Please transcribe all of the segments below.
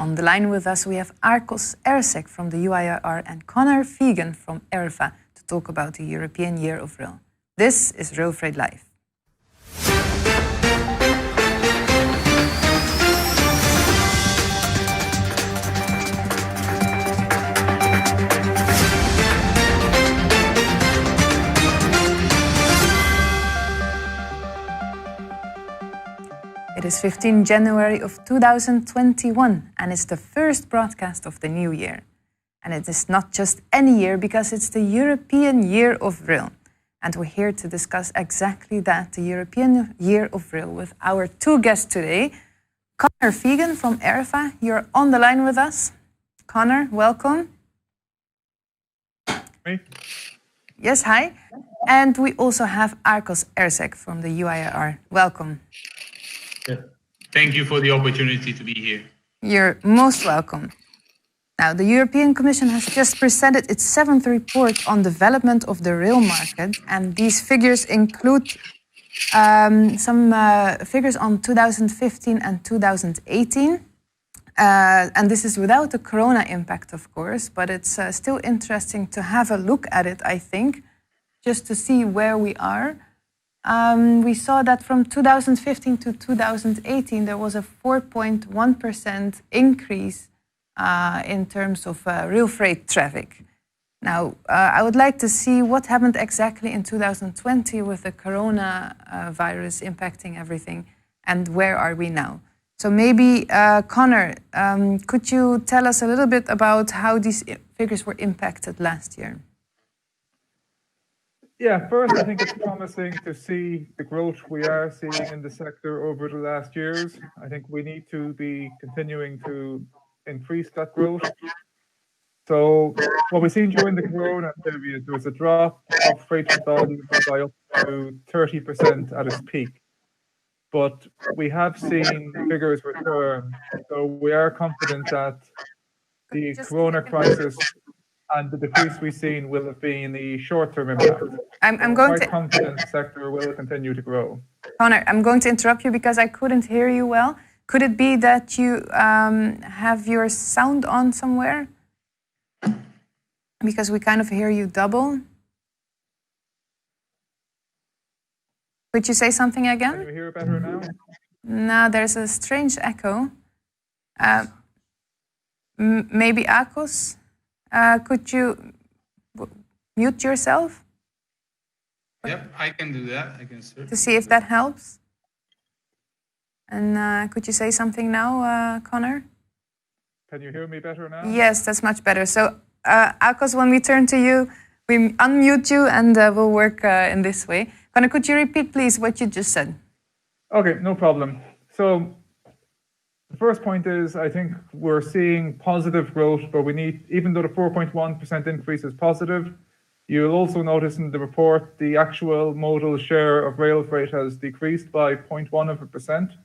On the line with us, we have Arcos Ersek from the UIR and Connor Fegan from ERFA to talk about the European Year of Rail. This is RailFreight Live. It is 15 January of 2021 and it's the first broadcast of the new year. And it is not just any year because it's the European Year of Rail. And we're here to discuss exactly that, the European Year of Rail, with our two guests today. Connor Fegan from ERFA, you're on the line with us. Connor, welcome. Me? Yes, hi. And we also have Arcos Ersek from the UIR. Welcome. Yeah. Thank you for the opportunity to be here. You're most welcome. Now, the European Commission has just presented its 7th report on development of the rail market, and these figures include some figures on 2015 and 2018. And this is without the corona impact, of course, but it's still interesting to have a look at it, I think, just to see where we are. We saw that from 2015 to 2018, there was a 4.1% increase in terms of rail freight traffic. Now, I would like to see what happened exactly in 2020 with the coronavirus impacting everything, and where are we now? So maybe, Connor, could you tell us a little bit about how these figures were impacted last year? Yeah, first, I think it's promising to see the growth we are seeing in the sector over the last years. I think we need to be continuing to increase that growth. So what we've seen during the corona period, there was a drop of freight volume by up to 30% at its peak. But we have seen figures return. So we are confident that the corona crisis and the decrease we've seen will have been the short-term impact. I'm going to... confident the sector will continue to grow. Connor, I'm going to interrupt you because I couldn't hear you well. Could it be that you have your sound on somewhere? Because we kind of hear you double. Could you say something again? Can you hear it better now? No, there's a strange echo. Maybe Arcos? Could you mute yourself? Yep, I can do that. I can to see if that helps. And could you say something now, Connor? Can you hear me better now? Yes, that's much better. So, Arcos, when we turn to you, we unmute you and we'll work in this way. Connor, could you repeat, please, what you just said? Okay, no problem. So, the first point is, I think we're seeing positive growth, but we need, even though the 4.1% increase is positive, you'll also notice in the report the actual modal share of rail freight has decreased by 0.1%.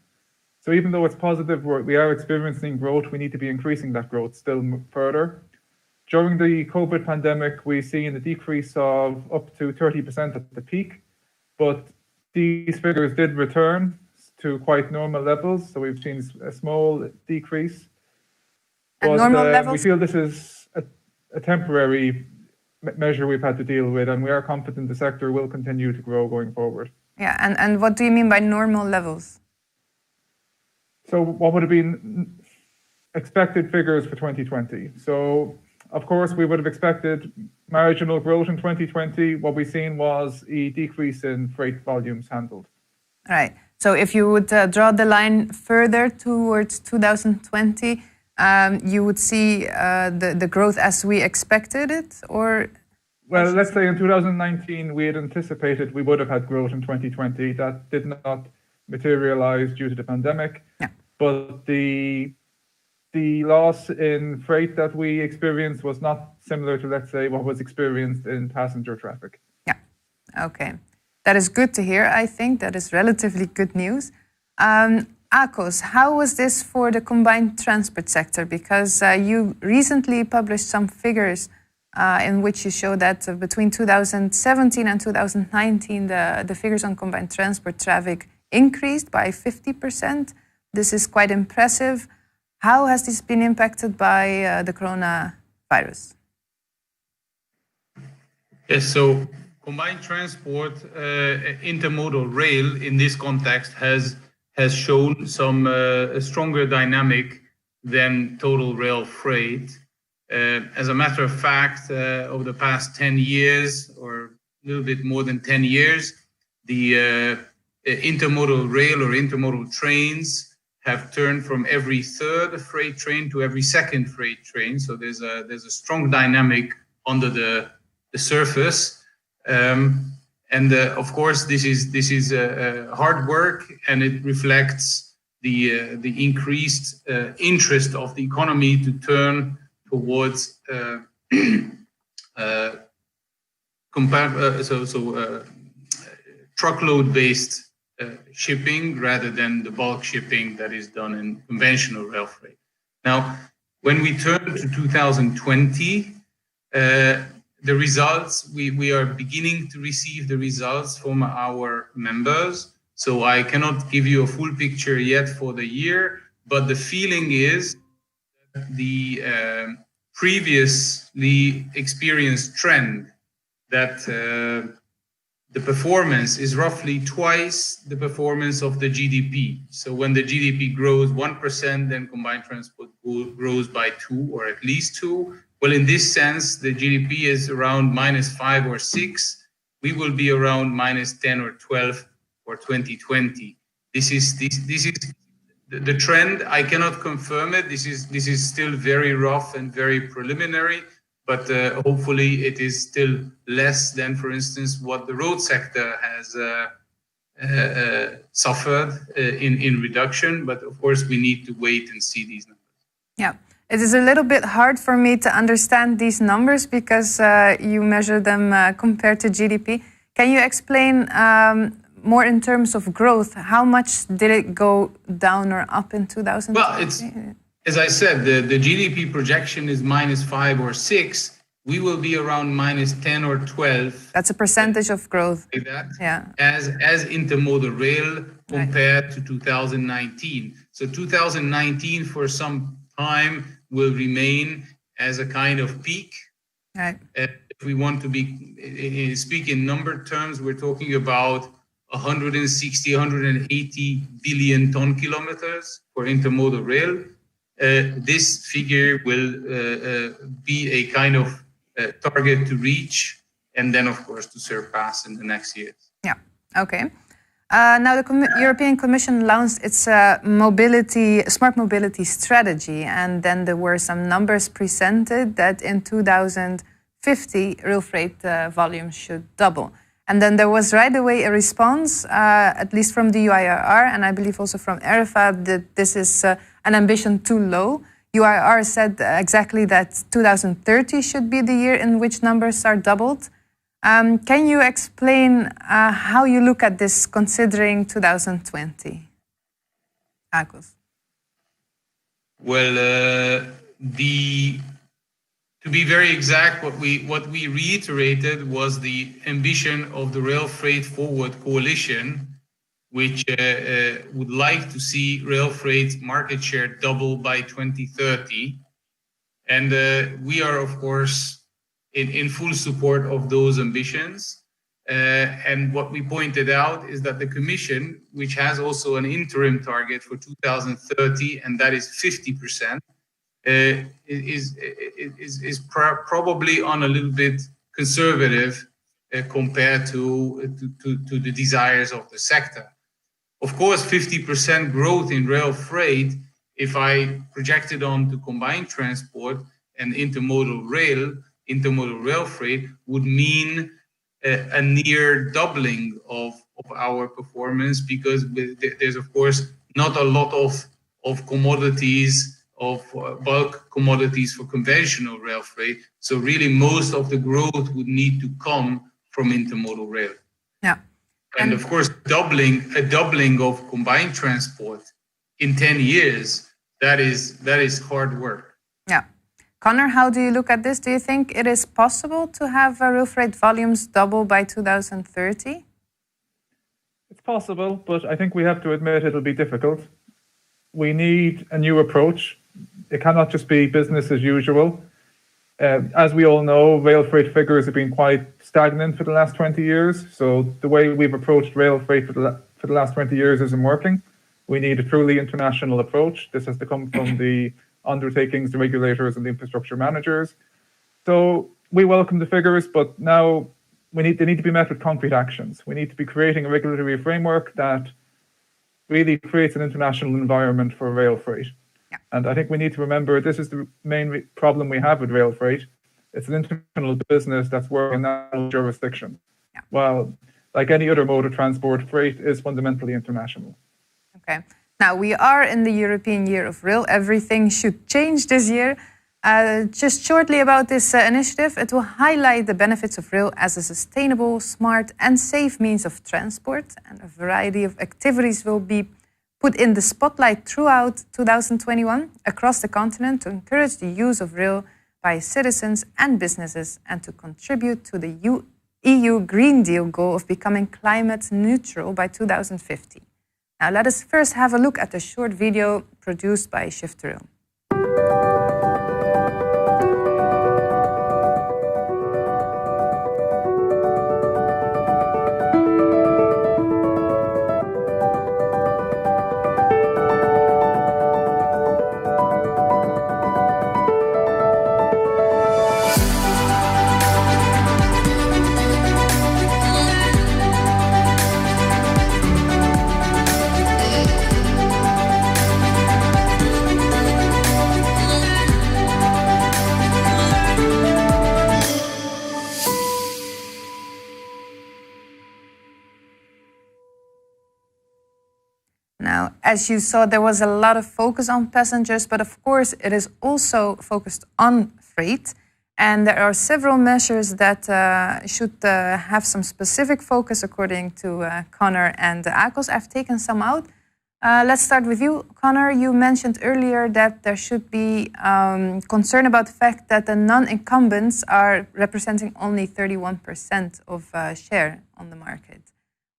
So even though it's positive, we are experiencing growth, we need to be increasing that growth still further. During the COVID pandemic, we've seen a decrease of up to 30% at the peak, but these figures did return to quite normal levels, so we've seen a small decrease. But normal levels? We feel this is a temporary measure we've had to deal with, and we are confident the sector will continue to grow going forward. Yeah, and what do you mean by normal levels? So what would have been expected figures for 2020? So, of course, we would have expected marginal growth in 2020. What we've seen was a decrease in freight volumes handled. Right. So if you would draw the line further towards 2020, you would see the growth as we expected it, or? Well, let's say in 2019, we had anticipated we would have had growth in 2020. That did not materialize due to the pandemic. Yeah. But the loss in freight that we experienced was not similar to, let's say, what was experienced in passenger traffic. Yeah. Okay. That is good to hear, I think. That is relatively good news. Arcos, how was this for the combined transport sector? Because you recently published some figures in which you show that between 2017 and 2019, the figures on combined transport traffic increased by 50%. This is quite impressive. How has this been impacted by the coronavirus? Yes, so combined transport, intermodal rail in this context has shown some a stronger dynamic than total rail freight. As a matter of fact, over the past 10 years, or a little bit more than 10 years, the intermodal rail or intermodal trains have turned from every third freight train to every second freight train. So there's a strong dynamic under the surface, and of course this is hard work, and it reflects the increased interest of the economy to turn towards truckload-based shipping rather than the bulk shipping that is done in conventional rail freight. Now, when we turn to 2020, the results, we are beginning to receive the results from our members. So I cannot give you a full picture yet for the year, but the feeling is that the previously experienced trend that the performance is roughly twice the performance of the GDP. So when the GDP grows 1%, then combined transport grows by 2 or at least 2. Well, in this sense, the GDP is around -5 or 6. We will be around -10 or 12 for 2020. This is the trend. I cannot confirm it. This is still very rough and very preliminary, but hopefully it is still less than, for instance, what the road sector has suffered in reduction. But of course, we need to wait and see these numbers. Yeah. It is a little bit hard for me to understand these numbers because you measure them compared to GDP. Can you explain more in terms of growth? How much did it go down or up in 2020? Well, it's, as I said, the GDP projection is -5 or 6. We will be around -10 or 12. That's a percentage of growth. Like that, yeah. As intermodal rail compared to 2019. So 2019 for some time will remain as a kind of peak. Right. If we want to speak in number terms, we're talking about 160, 180 billion ton kilometers for intermodal rail. This figure will be a kind of target to reach, and then of course to surpass in the next years. Yeah. Okay. Now, the European Commission launched its smart mobility strategy, and then there were some numbers presented that in 2050, rail freight volumes should double. And then there was right away a response, at least from the UIR, and I believe also from RailFreight, that this is an ambition too low. UIR said exactly that 2030 should be the year in which numbers are doubled. Can you explain how you look at this considering 2020? Agus. Well, to be very exact, what we reiterated was the ambition of the Rail Freight Forward Coalition, which would like to see rail freight market share double by 2030. And we are, of course, in full support of those ambitions. And what we pointed out is that the Commission, which has also an interim target for 2030, and that is 50%, is probably on a little bit conservative compared to the desires of the sector. Of course, 50% growth in rail freight, if I project it on to combined transport and intermodal rail freight, would mean a near doubling of our performance, because there's of course not a lot of commodities, of bulk commodities for conventional rail freight. So really most of the growth would need to come from intermodal rail. Yeah. And of course, a doubling of combined transport in 10 years, that is hard work. Yeah. Connor, how do you look at this? Do you think it is possible to have rail freight volumes double by 2030? It's possible, but I think we have to admit it'll be difficult. We need a new approach. It cannot just be business as usual. As we all know, rail freight figures have been quite stagnant for the last 20 years. So the way we've approached rail freight for the last 20 years isn't working. We need a truly international approach. This has to come from the undertakings, the regulators, and the infrastructure managers. So we welcome the figures, but now they need to be met with concrete actions. We need to be creating a regulatory framework that really creates an international environment for rail freight. Yeah. And I think we need to remember this is the main problem we have with rail freight. It's an international business that's working in national jurisdiction. Yeah. While, like any other mode of transport, freight is fundamentally international. Okay. Now, we are in the European Year of Rail. Everything should change this year. Just shortly about this initiative, it will highlight the benefits of rail as a sustainable, smart, and safe means of transport. And a variety of activities will be put in the spotlight throughout 2021 across the continent to encourage the use of rail by citizens and businesses and to contribute to the EU Green Deal goal of becoming climate neutral by 2050. Now, let us first have a look at a short video produced by Shift to Rail. Now, as you saw, there was a lot of focus on passengers, but of course it is also focused on freight. And there are several measures that should have some specific focus according to Connor and Akos. I've taken some out. Let's start with you, Connor. You mentioned earlier that there should be concern about the fact that the non-incumbents are representing only 31% of share on the market.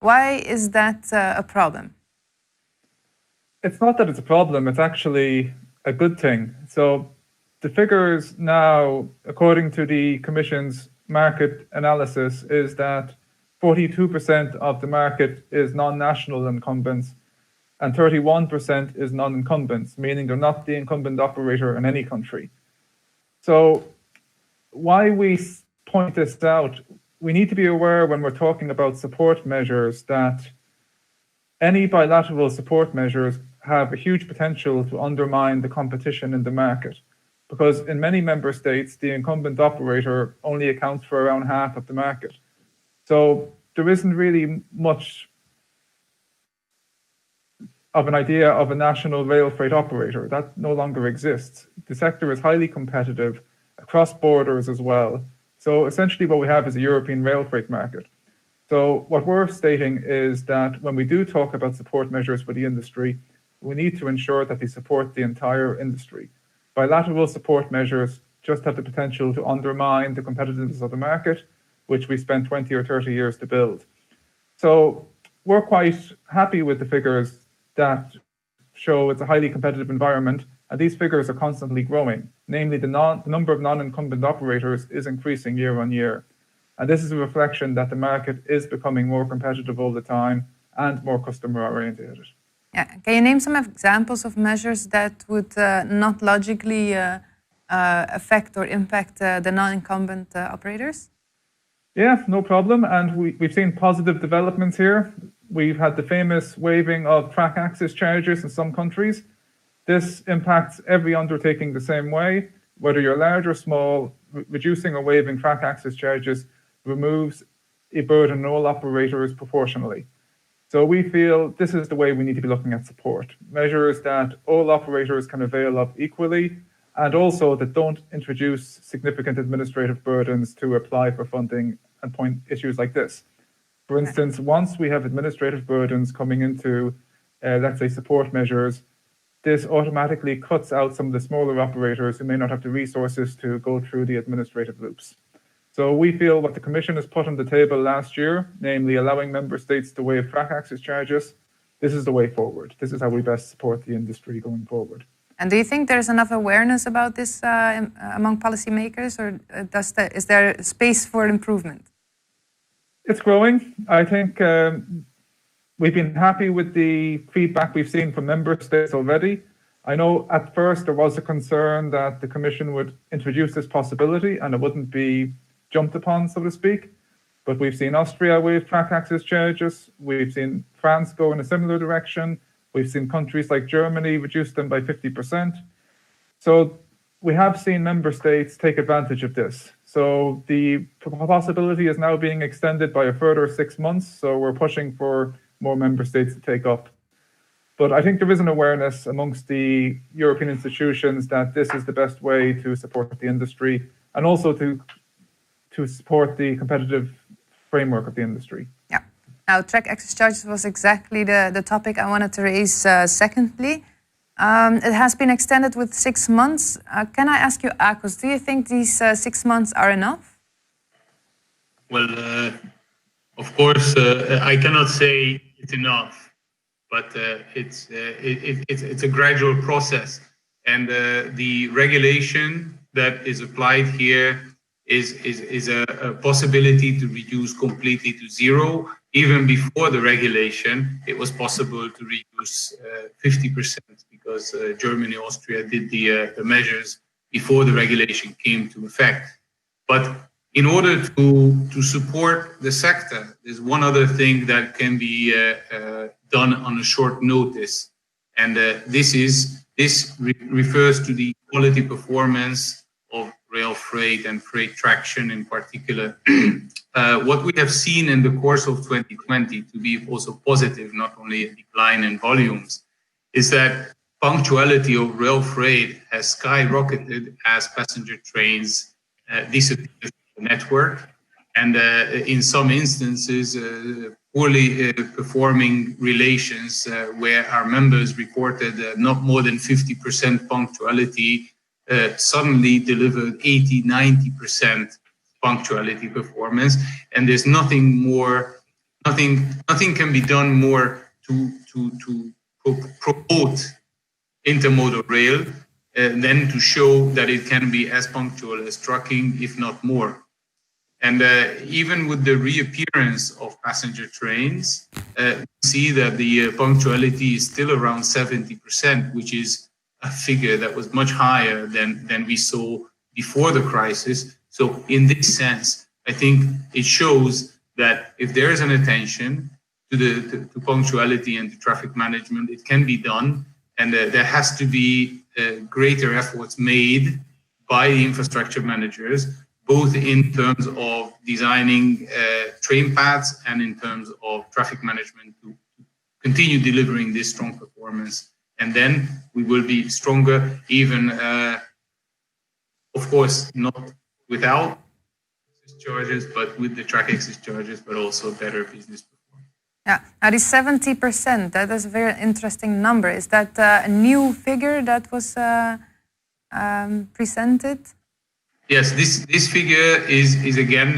Why is that a problem? It's not that it's a problem, it's actually a good thing. So the figures now, according to the Commission's market analysis, is that 42% of the market is non-national incumbents and 31% is non-incumbents, meaning they're not the incumbent operator in any country. So why we point this out, we need to be aware when we're talking about support measures that any bilateral support measures have a huge potential to undermine the competition in the market, because in many member states, the incumbent operator only accounts for around half of the market. So there isn't really much of an idea of a national rail freight operator. That no longer exists. The sector is highly competitive across borders as well. So essentially what we have is a European rail freight market. So what we're stating is that when we do talk about support measures for the industry, we need to ensure that they support the entire industry. Bilateral support measures just have the potential to undermine the competitiveness of the market, which we spent 20 or 30 years to build. So we're quite happy with the figures that show it's a highly competitive environment, and these figures are constantly growing. Namely, the number of non-incumbent operators is increasing year on year. And this is a reflection that the market is becoming more competitive all the time and more customer-oriented. Yeah. Can you name some examples of measures that would not logically affect or impact the non-incumbent operators? Yeah, no problem. And we've seen positive developments here. We've had the famous waiving of track access charges in some countries. This impacts every undertaking the same way, whether you're large or small. Reducing or waiving track access charges removes a burden on all operators proportionally. So we feel this is the way we need to be looking at support. Measures that all operators can avail of equally, and also that don't introduce significant administrative burdens to apply for funding and point issues like this. For instance, once we have administrative burdens coming into, let's say, support measures, this automatically cuts out some of the smaller operators who may not have the resources to go through the administrative loops. So we feel what the Commission has put on the table last year, namely allowing member states to waive track access charges, this is the way forward. This is how we best support the industry going forward. And do you think there's enough awareness about this among policymakers, or is there space for improvement? It's growing. I think we've been happy with the feedback we've seen from member states already. I know at first there was a concern that the Commission would introduce this possibility and it wouldn't be jumped upon, so to speak. But we've seen Austria waive track access charges. We've seen France go in a similar direction. We've seen countries like Germany reduce them by 50%. So we have seen member states take advantage of this. So the possibility is now being extended by a further 6 months. So we're pushing for more member states to take up. But I think there is an awareness amongst the European institutions that this is the best way to support the industry and also to support the competitive framework of the industry. Yeah. Now, track access charges was exactly the topic I wanted to raise secondly. It has been extended with 6 months. Can I ask you, Akos, do you think these 6 months are enough? Well, of course, I cannot say it's enough, but it's a gradual process. And the regulation that is applied here is a possibility to reduce completely to zero. Even before the regulation, it was possible to reduce 50% because Germany, Austria did the measures before the regulation came to effect. But in order to support the sector, there's one other thing that can be done on a short notice, and this refers to the quality performance of rail freight and freight traction in particular. What we have seen in the course of 2020 to be also positive, not only a decline in volumes, is that punctuality of rail freight has skyrocketed as passenger trains disappear from the network, and in some instances, poorly performing relations where our members reported not more than 50% punctuality suddenly delivered 80-90% punctuality performance, and there's nothing can be done more to promote intermodal rail than to show that it can be as punctual as trucking, if not more. And even with the reappearance of passenger trains, we see that the punctuality is still around 70%, which is a figure that was much higher than we saw before the crisis. So in this sense, I think it shows that if there is an attention to punctuality and to traffic management, it can be done. And there has to be greater efforts made by the infrastructure managers, both in terms of designing train paths and in terms of traffic management to continue delivering this strong performance. And then we will be stronger, even, of course, not without access charges, but with the track access charges, but also better business performance. Yeah, now the 70%, that is a very interesting number. Is that a new figure that was presented? Yes, this figure is again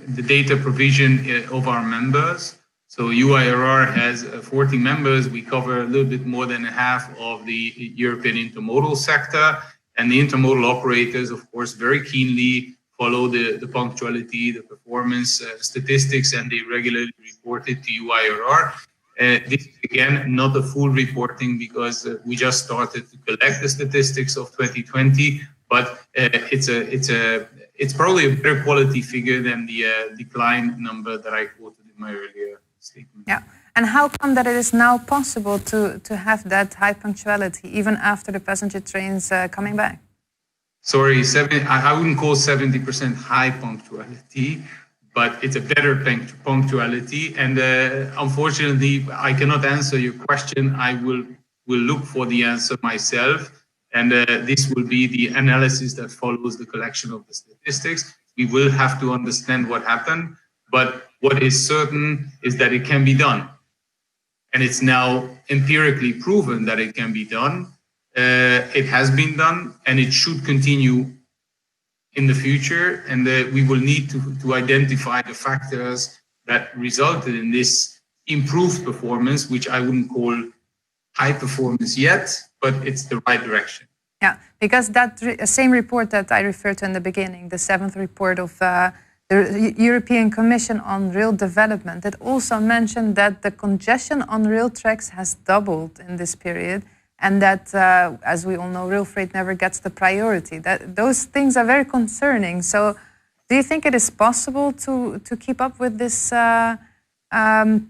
the data provision of our members. So UIRR has 40 members. We cover a little bit more than half of the European intermodal sector. And the intermodal operators, of course, very keenly follow the punctuality, the performance statistics, and they regularly report it to UIRR. This is, again, not a full reporting because we just started to collect the statistics of 2020, but it's probably a better quality figure than the decline number that I quoted in my earlier statement. Yeah, and how come that it is now possible to have that high punctuality even after the passenger trains coming back? Sorry, I wouldn't call 70% high punctuality, but it's a better punctuality. And unfortunately, I cannot answer your question. I will look for the answer myself. And this will be the analysis that follows the collection of the statistics. We will have to understand what happened. But what is certain is that it can be done. And it's now empirically proven that it can be done. It has been done, and it should continue in the future. And we will need to identify the factors that resulted in this improved performance, which I wouldn't call high performance yet, but it's the right direction. Yeah, because that same report that I referred to in the beginning, the 7th report of the European Commission on Rail Development, it also mentioned that the congestion on rail tracks has doubled in this period, and that, as we all know, rail freight never gets the priority. Those things are very concerning. So do you think it is possible to keep up with this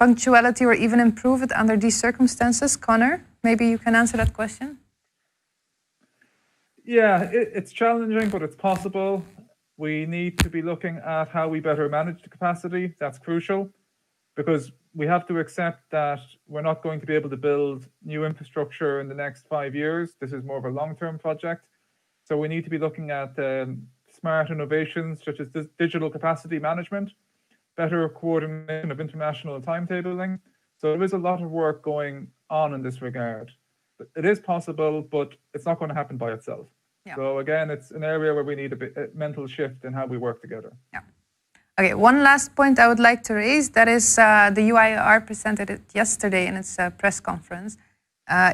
punctuality or even improve it under these circumstances? Connor, maybe you can answer that question. Yeah, it's challenging, but it's possible. We need to be looking at how we better manage the capacity. That's crucial, because we have to accept that we're not going to be able to build new infrastructure in the next 5 years. This is more of a long-term project. So we need to be looking at smart innovations such as digital capacity management, better coordination of international timetabling. So there is a lot of work going on in this regard. It is possible, but it's not going to happen by itself. Yeah. So again, it's an area where we need a mental shift in how we work together. Yeah. Okay, one last point I would like to raise, that is the UIR presented it yesterday in its press conference.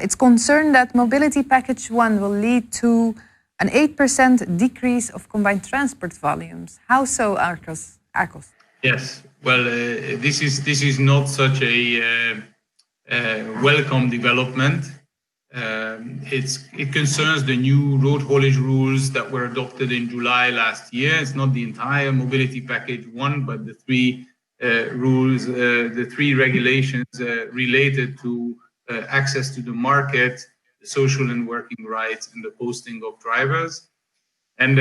It's concerned that Mobility Package 1 will lead to an 8% decrease of combined transport volumes. How so, Arcos? Yes, well, this is not such a welcome development. It concerns the new road haulage rules that were adopted in July last year. It's not the entire Mobility Package 1, but the three rules, the three regulations related to access to the market, the social and working rights, and the posting of drivers. And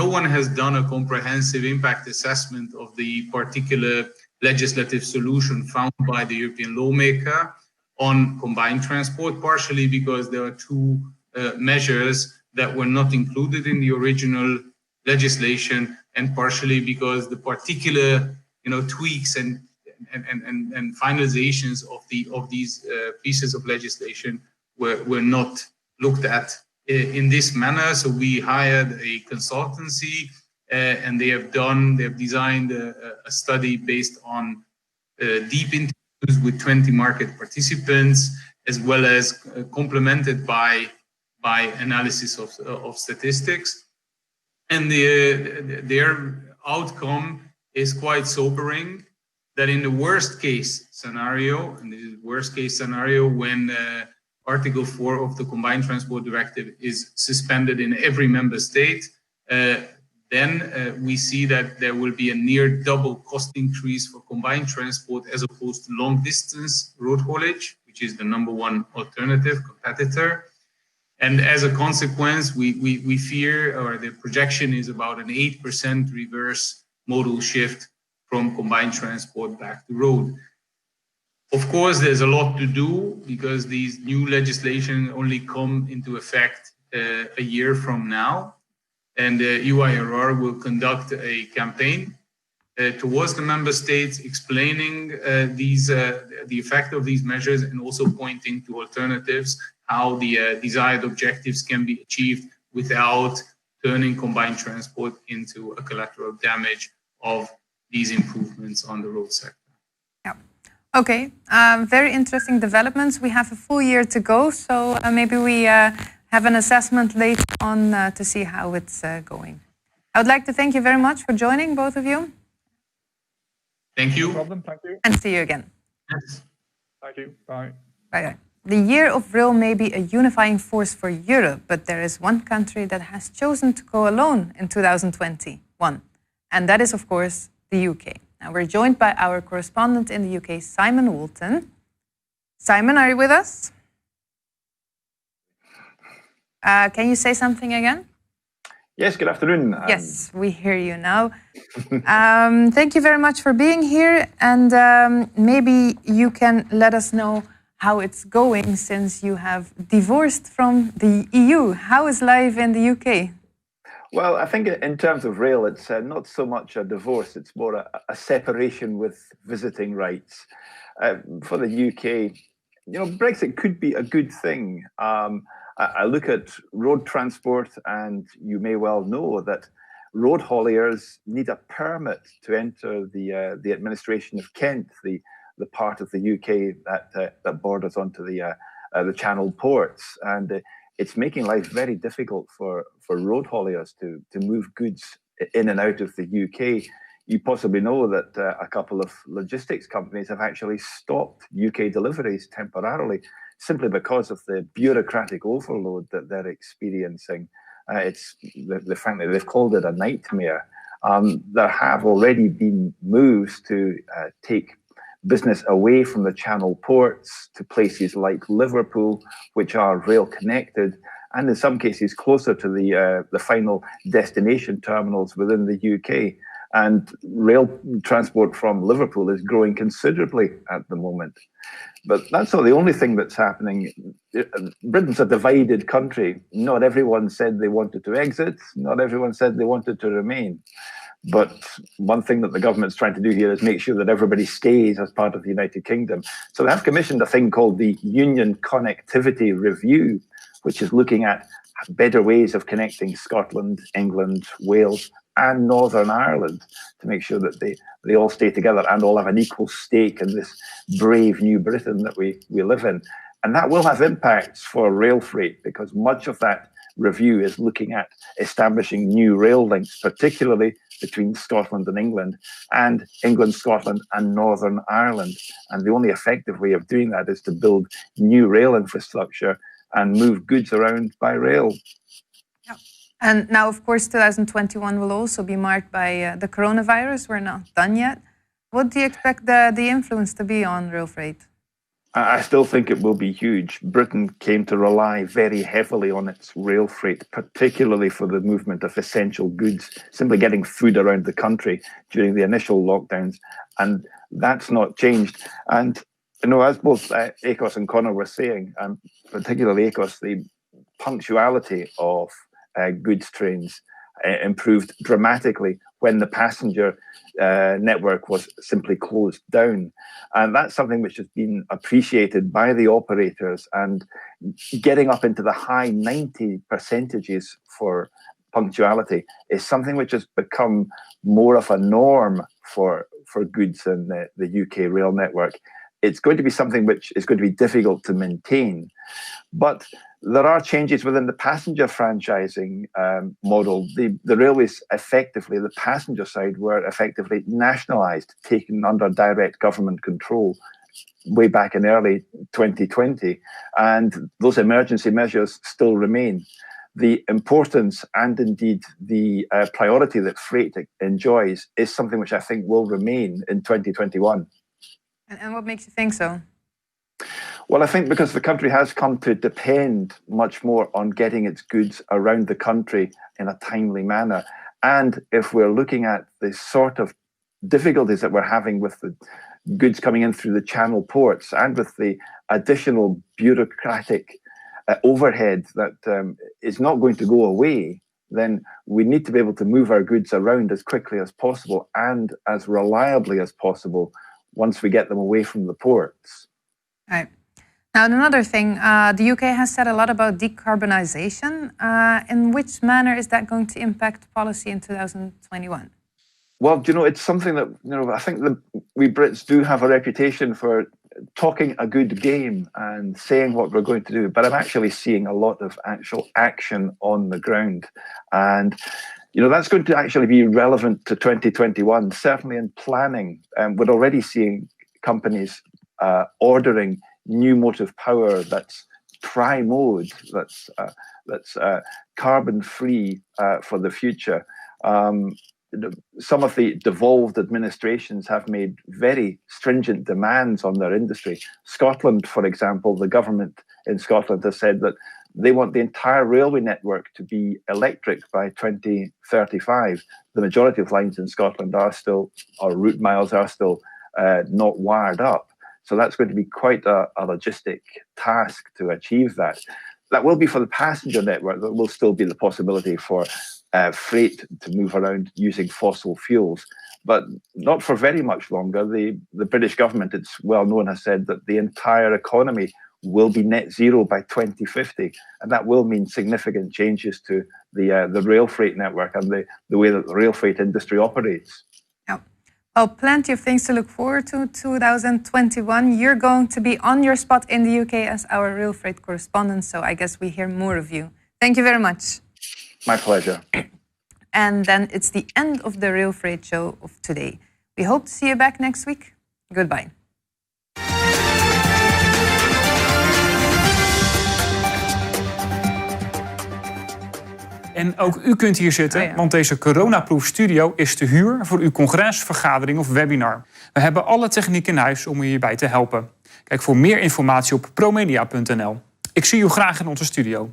no one has done a comprehensive impact assessment of the particular legislative solution found by the European lawmaker on combined transport, partially because there are two measures that were not included in the original legislation, and partially because the particular tweaks and finalizations of these pieces of legislation were not looked at in this manner. So we hired a consultancy, and they have designed a study based on deep interviews with 20 market participants, as well as complemented by analysis of statistics. And their outcome is quite sobering, that in the worst case scenario, and this is worst case scenario when Article 4 of the Combined Transport Directive is suspended in every member state, then we see that there will be a near double cost increase for combined transport as opposed to long distance road haulage, which is the #1 alternative competitor. And as a consequence, we fear, or the projection is about an 8% reverse modal shift from combined transport back to road. Of course, there's a lot to do because these new legislation only come into effect a year from now. And UIRR will conduct a campaign towards the member states, explaining the effect of these measures, and also pointing to alternatives, how the desired objectives can be achieved without turning combined transport into a collateral damage of these improvements on the road sector. Yeah. Okay. Very interesting developments. We have a full year to go, so maybe we have an assessment later on to see how it's going. I would like to thank you very much for joining, both of you. Thank you. No problem. Thank you. And see you again. Yes. Thank you. Bye. Bye. The year of rail may be a unifying force for Europe, but there is one country that has chosen to go alone in 2021, and that is, of course, the UK. Now, we're joined by our correspondent in the UK, Simon Walton. Simon, are you with us? Can you say something again? Yes, good afternoon. Yes, we hear you now. Thank you very much for being here. And maybe you can let us know how it's going since you have divorced from the EU. How is life in the UK? Well, I think in terms of rail, it's not so much a divorce, it's more a separation with visiting rights. For the UK, Brexit could be a good thing. I look at road transport, and you may well know that road hauliers need a permit to enter the administration of Kent, the part of the UK that borders onto the the Channel ports, and it's making life very difficult for road hauliers to move goods in and out of the UK. You possibly know that a couple of logistics companies have actually stopped UK deliveries temporarily, simply because of the bureaucratic overload that they're experiencing. It's frankly, they've called it a nightmare. There have already been moves to take business away from the Channel ports to places like Liverpool, which are rail connected, and in some cases closer to the final destination terminals within the UK. And rail transport from Liverpool is growing considerably at the moment. But that's not the only thing that's happening. Britain's a divided country. Not everyone said they wanted to exit. Not everyone said they wanted to remain. But one thing that the government's trying to do here is make sure that everybody stays as part of the United Kingdom. So they have commissioned a thing called the Union Connectivity Review, which is looking at better ways of connecting Scotland, England, Wales, and Northern Ireland to make sure that they all stay together and all have an equal stake in this brave new Britain that we live in. And that will have impacts for rail freight, because much of that review is looking at establishing new rail links, particularly between Scotland and England England, Scotland, and Northern Ireland. And the only effective way of doing that is to build new rail infrastructure and move goods around by rail. Yep. And now, of course, 2021 will also be marked by the coronavirus. We're not done yet. What do you expect the influence to be on rail freight? I still think it will be huge. Britain came to rely very heavily on its rail freight, particularly for the movement of essential goods, simply getting food around the country during the initial lockdowns. And that's not changed. And as both Akos and Connor were saying, particularly Akos, the punctuality of goods trains improved dramatically when the passenger network was simply closed down. And that's something which has been appreciated by the operators, and getting up into the high 90% for punctuality is something which has become more of a norm for goods in the UK rail network. It's going to be something which is going to be difficult to maintain. But there are changes within the passenger franchising model. The railways effectively, the passenger side, were effectively nationalised, taken under direct government control way back in early 2020. And those emergency measures still remain. The importance and indeed the priority that freight enjoys is something which I think will remain in 2021. And what makes you think so? Well, I think because the country has come to depend much more on getting its goods around the country in a timely manner. And if we're looking at the sort of difficulties that we're having with the goods coming in through the Channel ports, and with the additional bureaucratic overhead that is not going to go away, then we need to be able to move our goods around as quickly as possible and as reliably as possible once we get them away from the ports. Right. Now, another thing, the UK has said a lot about decarbonisation. In which manner is that going to impact policy in 2021? Well, it's something that, I think that we Brits do have a reputation for talking a good game and saying what we're going to do, but I'm actually seeing a lot of actual action on the ground. And that's going to actually be relevant to 2021, certainly in planning. We're already seeing companies ordering new motive power that's tri-mode, that's carbon-free for the future. Some of the devolved administrations have made very stringent demands on their industry. Scotland, for example, the government in Scotland has said that they want the entire railway network to be electric by 2035. The majority of lines in Scotland are still, or route miles are still not wired up. So that's going to be quite a logistic task to achieve that. That will be for the passenger network. There will still be the possibility for freight to move around using fossil fuels, but not for very much longer. The British government, it's well known, has said that the entire economy will be net zero by 2050, and that will mean significant changes to the rail freight network and the way that the rail freight industry operates. Yeah. Well, plenty of things to look forward to 2021. You're going to be on your spot in the UK as our RailFreight correspondent, so I guess we hear more of you. Thank you very much. My pleasure. And then it's the end of the RailFreight show of today. We hope to see you back next week. Goodbye. En ook u kunt hier zitten, want deze coronaproof studio is te huur voor uw congres, vergadering of webinar. We hebben alle techniek in huis om u hierbij te helpen. Kijk voor meer informatie op promedia.nl. Ik zie u graag in onze studio.